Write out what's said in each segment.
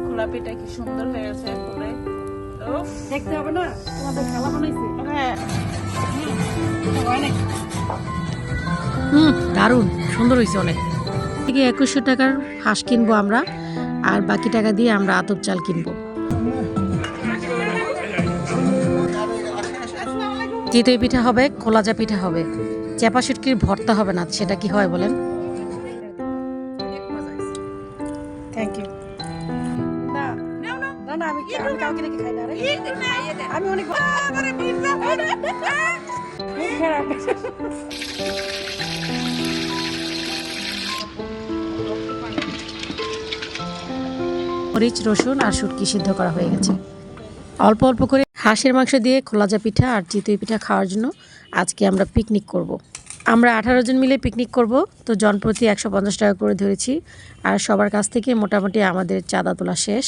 গোলাপিটা কি সুন্দর হয়ে গেছে পুরে। দেখতে হবে না তোমাদের খালা বানাইছে। হ্যাঁ দারুণ সুন্দর হয়েছে অনেক। থেকে 2100 টাকার হাঁস কিনবো আমরা, আর বাকি টাকা দিয়ে আমরা আতপ চাল কিনবো। চিতই পিঠা হবে, খোলাজা পিঠা হবে, চেপা শুটকির ভর্তা হবে না, সেটা কি হয় বলেন? Thank you. না আমি কাউকে রেখে খাই না। আমি অনেক মরিচ, রসুন আর শুটকি সিদ্ধ করা হয়ে গেছে। অল্প অল্প করে হাঁসের মাংস দিয়ে খোলাজা পিঠা আর চিতই পিঠা খাওয়ার জন্য আজকে আমরা পিকনিক করব। আমরা 18 জন মিলে পিকনিক করব, তো জনপ্রতি 150 টাকা করে ধরেছি। আর সবার কাছ থেকে মোটামুটি আমাদের চাঁদা তোলা শেষ।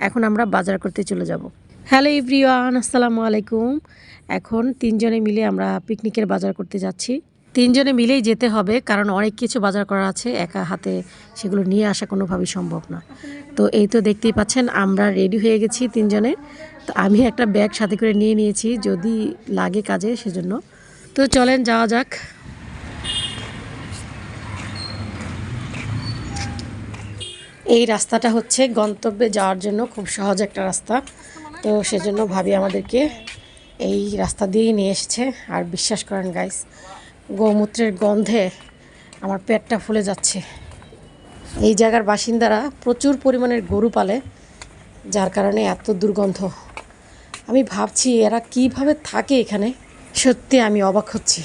এখন আমরা বাজার করতে চলে যাব। হ্যালো এভরিওয়ান, আসসালামু আলাইকুম। এখন 3 জনে মিলে আমরা পিকনিকের বাজার করতে যাচ্ছি। 3 জনে মিলেই যেতে হবে, কারণ অনেক কিছু বাজার করা আছে, একা হাতে সেগুলো নিয়ে আসা কোনোভাবেই সম্ভব না। তো এই তো দেখতেই পাচ্ছেন আমরা রেডি হয়ে গেছি 3 জনে। তো আমি একটা ব্যাগ সাথে করে নিয়ে নিয়েছি যদি লাগে কাজে, সেজন্য। তো চলেন যাওয়া যাক। এই রাস্তাটা হচ্ছে গন্তব্যে যাওয়ার জন্য খুব সহজ একটা রাস্তা, তো সেজন্য ভাবি আমাদেরকে এই রাস্তা দিয়েই নিয়ে এসেছে। আর বিশ্বাস করেন গাইস, গোমূত্রের গন্ধে আমার পেটটা ফুলে যাচ্ছে। এই জায়গার বাসিন্দারা প্রচুর পরিমাণের গরু পালে, যার কারণে এত দুর্গন্ধ। আমি ভাবছি এরা কিভাবে থাকে এখানে, সত্যি আমি অবাক হচ্ছি।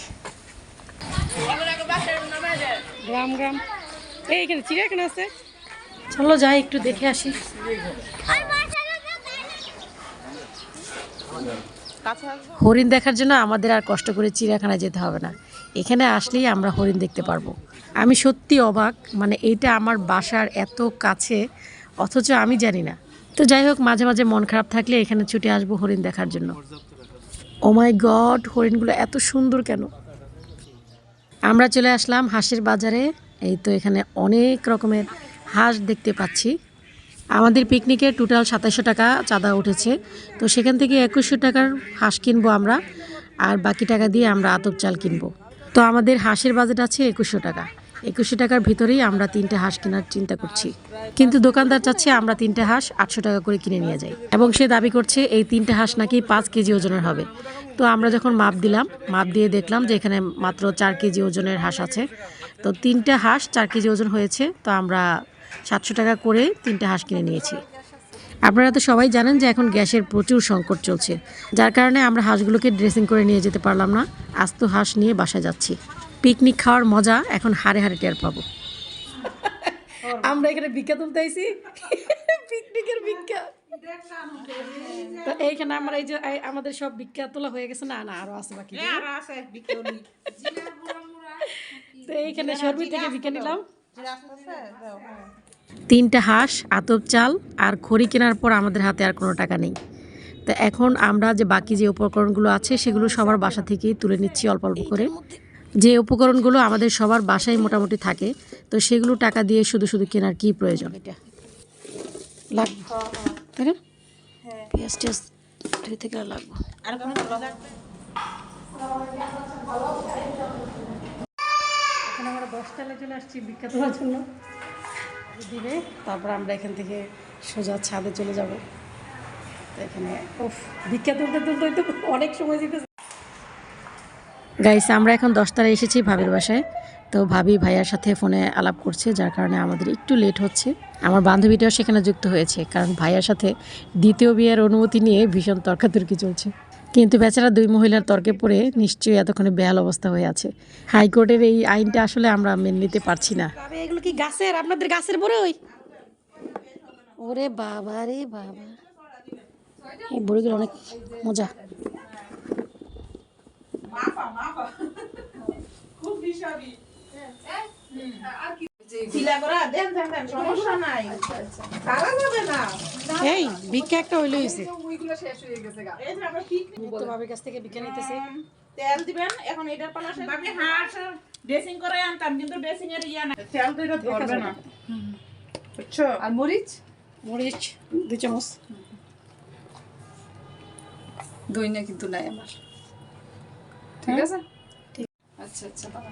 গ্রাম গ্রাম এইখানে চিড়িয়াখানা আছে, চলো যাই একটু দেখে আসি। হরিণ দেখার জন্য আমাদের আর কষ্ট করে চিড়িয়াখানায় যেতে হবে না, এখানে আসলেই আমরা হরিণ দেখতে পারবো। আমি সত্যি অবাক, মানে এইটা আমার বাসার এত কাছে অথচ আমি জানি না। তো যাই হোক, মাঝে মাঝে মন খারাপ থাকলে এখানে ছুটে আসবো হরিণ দেখার জন্য। ও মাই গড, হরিণগুলো এত সুন্দর কেন! আমরা চলে আসলাম হাঁসের বাজারে। এই তো এখানে অনেক রকমের হাঁস দেখতে পাচ্ছি। আমাদের পিকনিকে টোটাল 2700 টাকা চাঁদা উঠেছে, তো সেখান থেকে 2100 টাকার হাঁস কিনবো আমরা, আর বাকি টাকা দিয়ে আমরা আতপ চাল কিনবো। তো আমাদের হাঁসের বাজেট আছে 2100 টাকা। 2100 টাকার ভিতরেই আমরা 3টে হাঁস কেনার চিন্তা করছি, কিন্তু দোকানদার চাচ্ছে আমরা 3টে হাঁস 800 টাকা করে কিনে নিয়ে যাই, এবং সে দাবি করছে এই 3টে হাঁস নাকি 5 কেজি ওজনের হবে। তো আমরা যখন মাপ দিলাম, মাপ দিয়ে দেখলাম যে এখানে মাত্র 4 কেজি ওজনের হাঁস আছে। তো 3টে হাঁস 4 কেজি ওজন হয়েছে, তো আমরা 700 টাকা করে 3টে হাঁস কিনে নিয়েছি। আপনারা তো সবাই জানেন যে এখন গ্যাসের প্রচুর সংকট চলছে, যার কারণে আমরা হাঁসগুলোকে ড্রেসিং করে নিয়ে যেতে পারলাম না। আস্ত হাঁস নিয়ে বাসায় যাচ্ছি। পিকনিক খাওয়ার মজা এখন হাড়ে হাড়ে টের পাবো। আমরা এখানে ভিক্ষা তুলতে আইছি, পিকনিকের ভিক্ষা। তো এইখানে আমরা এই যে আমাদের সব ভিক্ষা তোলা হয়ে গেছে। না না, আরো আছে বাকি। তো এইখানে শর্মি থেকে ভিক্ষা নিলাম। 3টে হাঁস, আতপ চাল আর খড়ি কেনার পর আমাদের হাতে আর কোনো টাকা নেই। তো এখন আমরা যে বাকি যে উপকরণগুলো আছে সেগুলো সবার বাসা থেকেই তুলে নিচ্ছি অল্প অল্প করে। যে উপকরণগুলো আমাদের সবার বাসায় মোটামুটি থাকে, তো সেগুলো টাকা দিয়ে শুধু শুধু কেনার কি প্রয়োজন? এটা লাগবে তাই না? পেঁয়াজ টেয়াজ ধুই থেকে লাগবে। এখন আমরা 10টায় চলে আসছি ভিক্ষা তোলার জন্য দিবে, তারপর আমরা এখান থেকে সোজা ছাদে চলে যাব। এখানে ভিক্ষা তুলতে তুলতে তো অনেক সময় দিতেছে। গাইস, আমরা এখন 10টায় এসেছি ভাবির বাসায়। তো ভাবি ভাইয়ার সাথে ফোনে আলাপ করছে, যার কারণে আমাদের একটু লেট হচ্ছে। আমার বান্ধবীটাও সেখানে যুক্ত হয়েছে, কারণ ভাইয়ার সাথে দ্বিতীয় বিয়ের অনুমতি নিয়ে ভীষণ তর্কাতর্কি চলছে। কিন্তু বেচারা 2 মহিলার তর্কে পড়ে নিশ্চয়ই এতক্ষণে বেহাল অবস্থা হয়ে আছে। হাইকোর্টের এই আইনটা আসলে আমরা মেনে নিতে পারছি না। এগুলো কি গাছের, আপনাদের গাছের বড়ই? ওরে বাবা রে বাবা, এই বড়িগুলো অনেক মজা। এই ভিক্ষা একটা হইলে হয়েছে। ভাবির কাছ থেকে ভিক্ষা নিতেছে। তেল দিবেন এখন, এটার পালা হাঁস ড্রেসিং করে আনতাম কিন্তু ড্রেসিং এর ইয়া না, তেল তো এটা ধরবে না, বুঝছো? আর মরিচ মরিচ 2 চামচ। দইনা কিন্তু নাই আমার, ঠিক আছে? আচ্ছা আচ্ছা বাবা,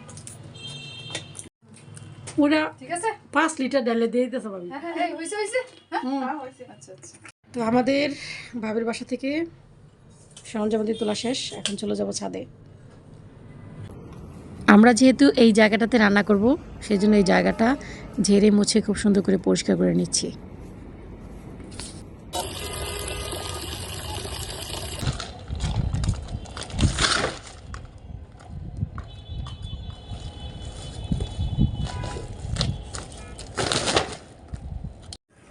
পুরা ঠিক আছে। 5 লিটার ডালে দিয়ে দিতেছে ভাবি। হ্যাঁ হ্যাঁ হয়েছে হয়েছে, হ্যাঁ হয়েছে। আচ্ছা আচ্ছা। তো আমাদের ভাবির বাসা থেকে সরঞ্জামাদি তোলা শেষ, এখন চলে যাব ছাদে। আমরা যেহেতু এই জায়গাটাতে রান্না করব, সেই জন্য এই জায়গাটা ঝেড়ে মুছে খুব সুন্দর করে পরিষ্কার করে নিচ্ছি।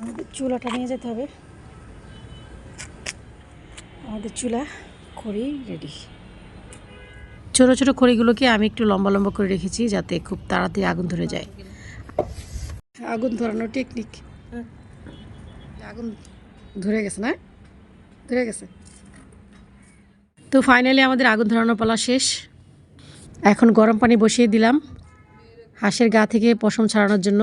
আমাদের চুলাটা নিয়ে যেতে হবে, আমাদের চুলা খড়ি রেডি। ছোটো ছোটো খড়িগুলোকে আমি একটু লম্বা লম্বা করে রেখেছি যাতে খুব তাড়াতাড়ি আগুন ধরে যায়। আগুন ধরানোর টেকনিক, আগুন ধরে গেছে না, ধরে গেছে। তো ফাইনালি আমাদের আগুন ধরানোর পালা শেষ। এখন গরম পানি বসিয়ে দিলাম, হাঁসের গা থেকে পশম ছাড়ানোর জন্য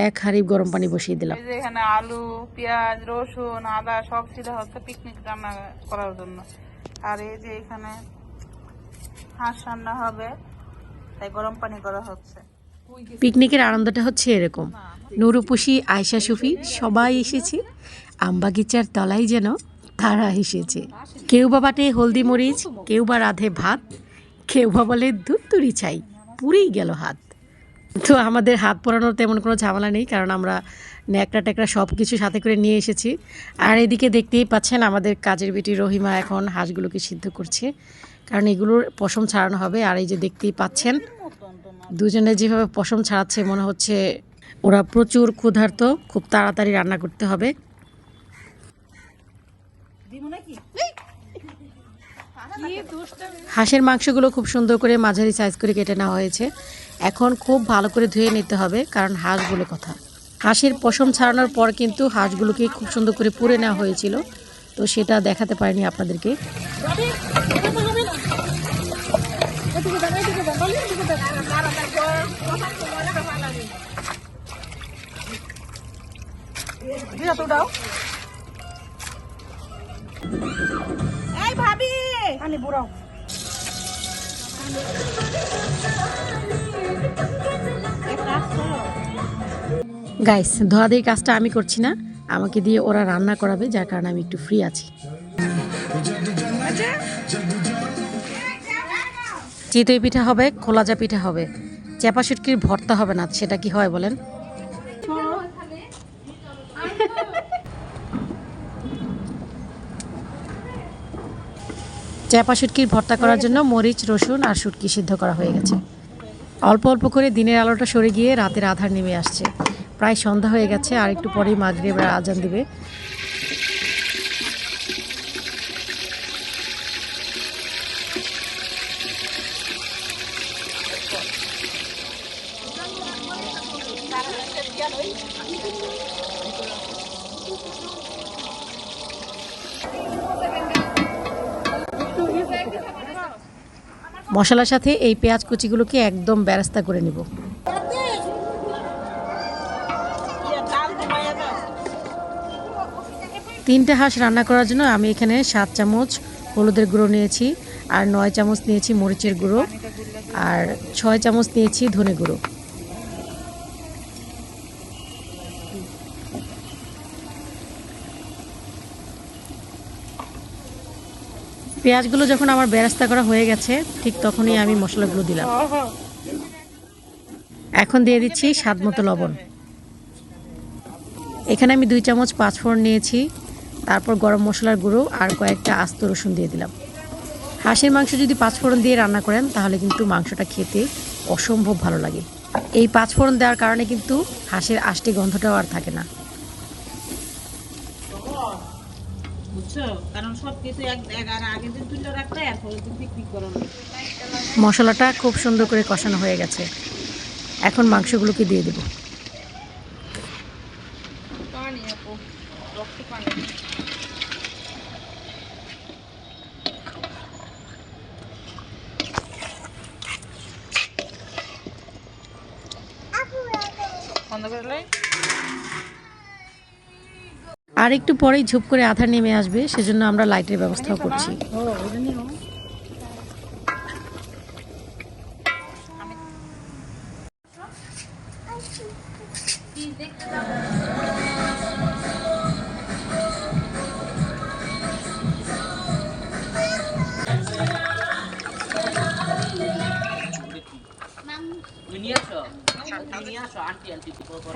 1 হাঁড়ি গরম পানি বসিয়ে দিলাম। এই যে এখানে আলু, পেঁয়াজ, রসুন, আদা সব ছিল হচ্ছে পিকনিক রান্না করার জন্য। আর এই যে এখানে হাঁস রান্না হবে, তাই গরম পানি করা হচ্ছে। পিকনিকের আনন্দটা হচ্ছে এরকম, নুরুপুষি, আয়শা, সুফি সবাই এসেছে, আমবাগিচার তলায় যেন তারা এসেছে। কেউ বা বাটে হলদি মরিচ, কেউ বা রাধে ভাত, কেউ বা বলে ধুত্তুরি চাই, পুরেই গেল হাত। তো আমাদের হাত পোড়ানোর তেমন কোনো ঝামেলা নেই, কারণ আমরা ন্যাকড়া ট্যাকড়া সব কিছু সাথে করে নিয়ে এসেছি। আর এদিকে দেখতেই পাচ্ছেন আমাদের কাজের বেটি রহিমা এখন হাঁসগুলোকে সিদ্ধ করছে, কারণ এগুলোর পশম ছাড়ানো হবে। আর এই যে দেখতেই পাচ্ছেন দুজনে যেভাবে পশম ছাড়াচ্ছে, মনে হচ্ছে ওরা প্রচুর ক্ষুধার্ত, খুব তাড়াতাড়ি রান্না করতে হবে। হাঁসের মাংসগুলো খুব সুন্দর করে মাঝারি সাইজ করে কেটে নেওয়া হয়েছে। এখন খুব ভালো করে ধুয়ে নিতে হবে, কারণ হাঁস বলে কথা। হাঁসের পশম ছাড়ানোর পর কিন্তু হাঁসগুলোকে খুব সুন্দর করে পুড়ে নেওয়া হয়েছিল, তো সেটা দেখাতে পারিনি আপনাদেরকে। এই ভাবি আনি বুড়াও গাইস, ধোয়াধুয়ি কাজটা আমি করছি না, আমাকে দিয়ে ওরা রান্না করাবে, যার কারণে আমি একটু ফ্রি আছি। চিতই পিঠা হবে, খোলাজা পিঠা হবে, চেপা শুটকির ভর্তা হবে না, সেটা কি হয় বলেন? চেপা শুটকির ভর্তা করার জন্য মরিচ, রসুন আর শুটকি সিদ্ধ করা হয়ে গেছে। অল্প অল্প করে দিনের আলোটা সরে গিয়ে রাতের আধার নেমে আসছে, প্রায় সন্ধ্যা হয়ে গেছে, আর একটু পরেই মাগরিবের আজান দিবে। মশলার সাথে এই পেঁয়াজ কুচিগুলোকে একদম বেরেস্তা করে নিব। 3টে হাঁস রান্না করার জন্য আমি এখানে 7 চামচ হলুদের গুঁড়ো নিয়েছি, আর 9 চামচ নিয়েছি মরিচের গুঁড়ো, আর 6 চামচ নিয়েছি ধনে গুঁড়ো। পেঁয়াজগুলো যখন আমার বেরেস্তা করা হয়ে গেছে, ঠিক তখনই আমি মশলাগুলো দিলাম। এখন দিয়ে দিচ্ছি স্বাদ মতো লবণ। এখানে আমি 2 চামচ পাঁচফোড়ন নিয়েছি, তারপর গরম মশলার গুঁড়ো আর কয়েকটা আস্ত রসুন দিয়ে দিলাম। হাঁসের মাংস যদি পাঁচফোড়ন দিয়ে রান্না করেন তাহলে কিন্তু মাংসটা খেতে অসম্ভব ভালো লাগে। এই পাঁচফোড়ন দেওয়ার কারণে কিন্তু হাঁসের আষ্টে গন্ধটাও আর থাকে না। মশলাটা খুব সুন্দর করে কষানো হয়ে গেছে, এখন মাংসগুলোকে দিয়ে দেব। বন্ধ করলে আর একটু পরেই ঝুপ করে আধার নেমে আসবে, সেজন্য আমরা লাইটের ব্যবস্থাও করছি।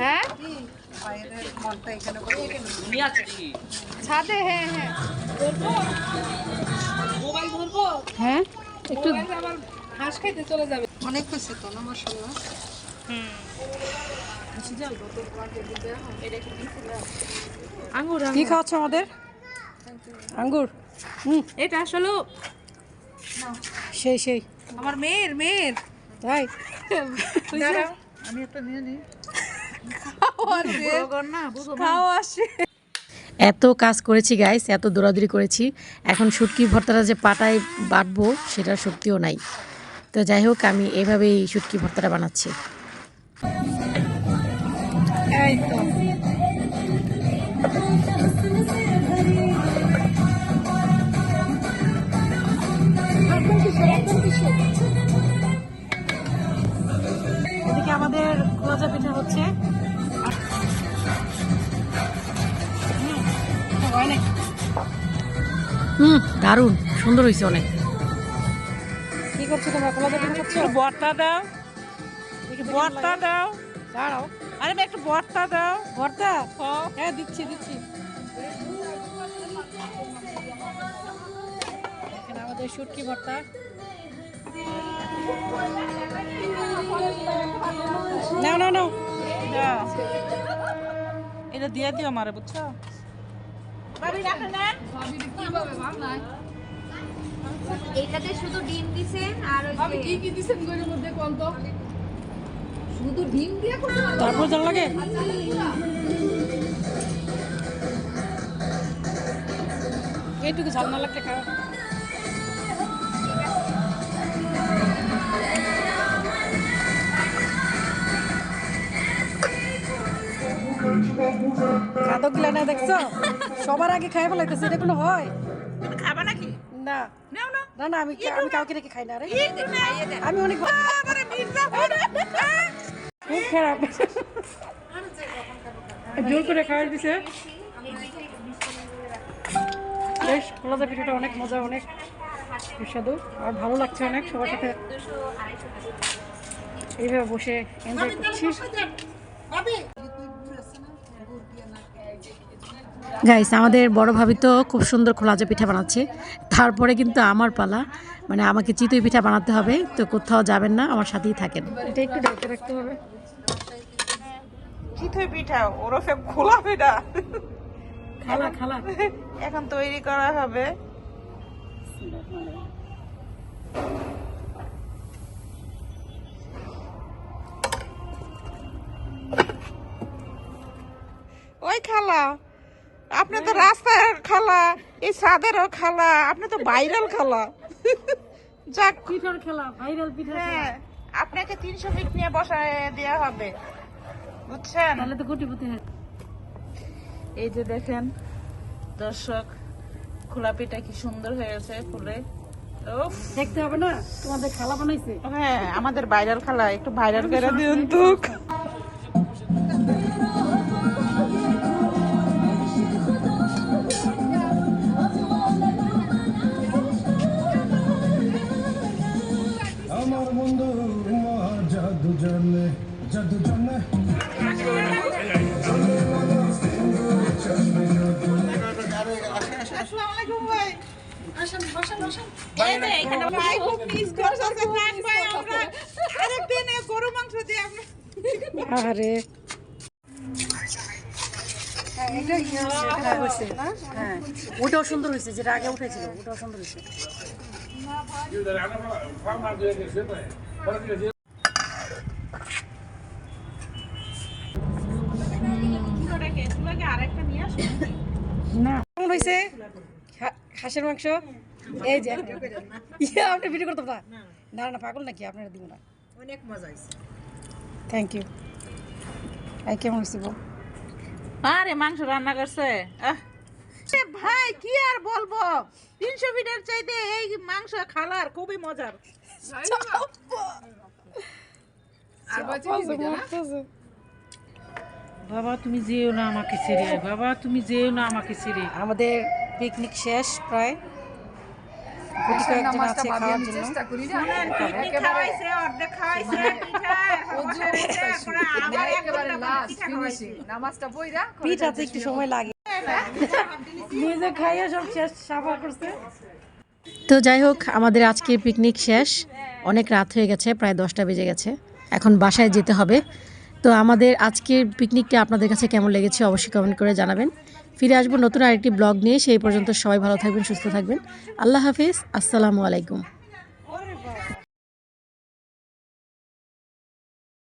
হ্যাঁ ছাদে, হ্যাঁ হ্যাঁ হ্যাঁ একটু হাঁস খাইতে চলে যাবে। অনেক কিছু তো না মশলা। আঙ্গুর কি খাওয়াচ্ছ আমাদের? আঙ্গুর। এটা আসলে সেই সেই আমার মেয়ের তাই। আমি একটা নিয়ে নিই। খাওয়া আসে। এত কাজ করেছি গাইস, এত দৌড়াদৌড়ি করেছি, এখন শুটকি ভর্তাটা যে পাটায় বাটবো সেটার শক্তিও নাই। তো যাই হোক, আমি এভাবেই শুটকি ভর্তাটা বানাচ্ছি। এদিকে আমাদের খোলাজা পিঠা হচ্ছে। দারুণ সুন্দর হয়েছে অনেক। কি করছো তোমরা? খোলাজা পিঠা করছো? ভর্তা দাও, ভর্তা দাও। দাঁড়াও, আরে একটু ভর্তা দাও। ভর্তা? হ্যাঁ দিচ্ছি দিচ্ছি। এখানে আমাদের শুটকি ভর্তা। নাও নাও নাও। দাও। এটা দিয়ে দিও আমারে, বুঝছো? এটাতে শুধু ডিম দিছেন আর ওই আমি কি কি দিছেন গরের মধ্যে কোন তো? শুধু ডিম দিয়ে করতে পারবো। তারপর জাল লাগে। এইটুকু ঝাল না লাগতে খাও। খাদক গিলা না দেখছো? সবার আগে খাই ফেলাইতেছে, এটা কোনো হয়? তুমি খাবা নাকি? না নাও না। না না, আমি কাউকে রেখে খাই না রে। আমি অনেক আরে মির্জা খুব খারাপ। জোর করে খাওয়াই দিছে। বেশ, খোলাজা পিঠাটা অনেক মজা, অনেক সুস্বাদু আর ভালো লাগছে অনেক। সবার সাথে এইভাবে বসে এনজয় করছি। গাইস, আমাদের বড় ভাবি তো খুব সুন্দর খোলাজা পিঠা বানাচ্ছে। তারপরে কিন্তু আমার পালা, মানে আমাকে চিতই পিঠা বানাতে হবে। তো কোথাও যাবেন না, আমার সাথেই থাকেন। এটা একটু ঢেকে রাখতে হবে। চিতই পিঠা ওরফে খোলা পিঠা খালা খালা এখন তৈরি করা হবে। ওই খালা, আপনি তো রাস্তার খালা, এই ছাদেরও খালা, আপনি তো ভাইরাল খালা। যাক, পিঠার খেলা, ভাইরাল পিঠা। হ্যাঁ, আপনাকে 300 ফিট নিয়ে বসায় দেওয়া হবে, বুঝছেন? তাহলে তো কোটিপতি। এই যে দেখেন দর্শক, খোলা পিঠা কি সুন্দর হয়েছে ফুলে। উফ, দেখতে হবে না, তোমাদের খালা বানাইছে। হ্যাঁ, আমাদের ভাইরাল খালা, একটু ভাইরাল করে দিন তো। আমার বন্ধু মহা জাদু জানে, জাদু জানে। আসসালামু আলাইকুম ভাই। আসেন, বসেন বসেন। এই যে এখানে ভাই খুব মিস করতেছে। থাক ভাই, আমরা আরেকদিন এই গরু মাংস দিয়ে আপনি। আরে হ্যাঁ, ওটাও সুন্দর হয়েছে, যেটা আগে উঠেছিল ওটাও সুন্দর হয়েছে। আরেকটা নিয়ে আসুন। না কেমন হয়েছে হাঁসের মাংস? এই যে আপনি ভিডিও করতে না, না না পাগল নাকি, আপনারা দিব না। অনেক মজা হয়েছে। Thank you. কেমন হয়েছে বল? আরে মাংস রান্না করছে এ ভাই কি আর বলবো, 300 ফিটের চাইতে এই মাংস খালার খুবই মজার। আর বাচ্চা কি দিবে না? বাবা তুমি যেও না আমাকে ছেড়ে, বাবা তুমি যেও না আমাকে ছেড়ে। আমাদের পিকনিক শেষ প্রায়, গুটি কয়েকজন নামাজটা আছে ভাবি খাওয়ার আমি জন্য। চেষ্টা করি না পিকনিক খাওয়াইছে, অর্ধেক খাওয়াইছে পিঠা, বসায় রেখে পরে আবার এক একেবারে ঘন্টা পরে লাস্ট পিঠা খাওয়াইছে। ফিনিশিং নামাজটা পড়া পিঠা তো একটু সময় লাগে, নিজে খাইয়া সব শেষ সাফা করছে। তো যাই হোক, আমাদের আজকের পিকনিক শেষ, অনেক রাত হয়ে গেছে, প্রায় 10টা বেজে গেছে, এখন বাসায় যেতে হবে। তো আমাদের আজকের পিকনিকটা আপনাদের কাছে কেমন লেগেছে অবশ্যই কমেন্ট করে জানাবেন। ফিরে আসবো নতুন আরেকটি ব্লগ নিয়ে, সেই পর্যন্ত সবাই ভালো থাকবেন, সুস্থ থাকবেন। আল্লাহ হাফিজ, আসসালামু আলাইকুম।